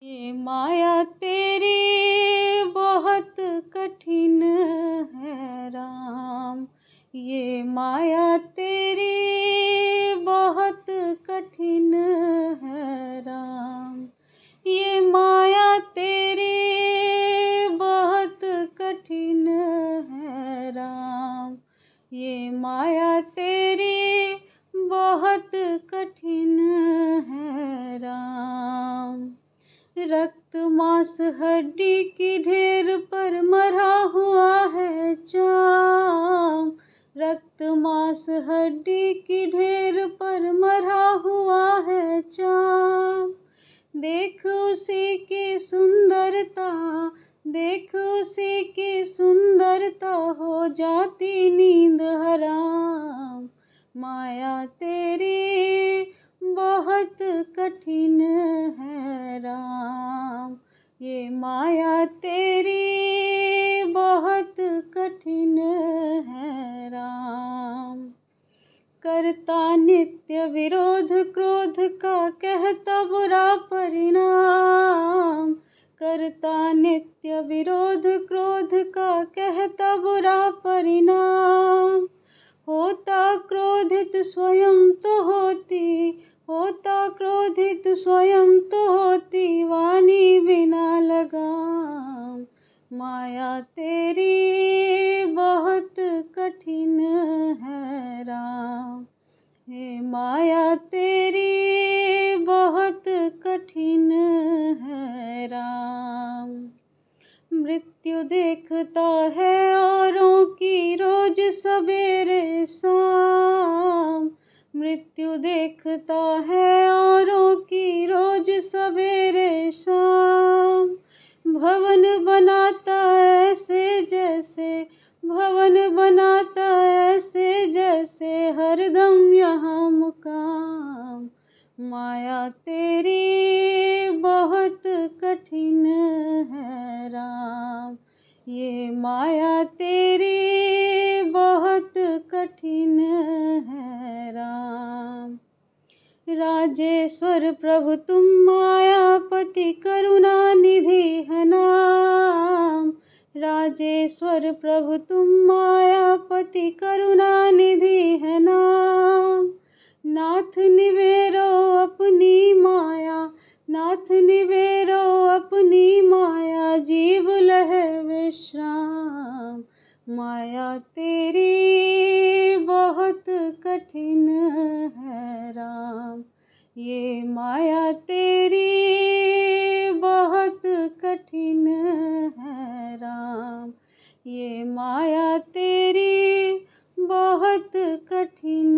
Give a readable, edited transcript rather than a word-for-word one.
ये माया तेरी बहुत कठिन है राम, ये माया तेरी बहुत कठिन है राम, ये माया तेरी बहुत कठिन है राम, ये माया तेरी बहुत कठिन है राम। रक्त मांस हड्डी की ढेर पर मरा हुआ है चाम, रक्त मांस हड्डी की ढेर पर मरा हुआ है चाम। देख उसी की सुंदरता, देख उसी की सुंदरता, हो जाती नींद हराम। माया तेरी बहुत कठिन है राम, ये माया तेरी बहुत कठिन है राम। करता नित्य विरोध क्रोध का कहता बुरा परिणाम, करता नित्य विरोध क्रोध का कहता बुरा परिणाम। होता क्रोधित स्वयं तो होती, होता क्रोधित स्वयं तो होती, वाणी बिना लगाम। माया तेरी बहुत कठिन है राम, हे माया तेरी बहुत कठिन है राम। मृत्यु देखता है औरों की रोज सवेरे शाम, मृत्यु देखता है औरों की रोज सवेरे शाम। भवन बनाता ऐसे जैसे, भवन बनाता ऐसे जैसे, हरदम यहाँ मुकाम। माया तेरी बहुत कठिन है राम, ये माया तेरी बहुत कठिन है राम। राजेश्वर प्रभु तुम मायापति करुणा निधि है नाम, राजेश्वर प्रभु तुम मायापति करुणा निधि है नाम। नाथ निवेरो अपनी माया, नाथ निवेरो अपनी माया, जीव लहे विश्राम। माया तेरी बहुत कठिन है राम, ये माया तेरी बहुत कठिन है राम, ये माया तेरी बहुत कठिन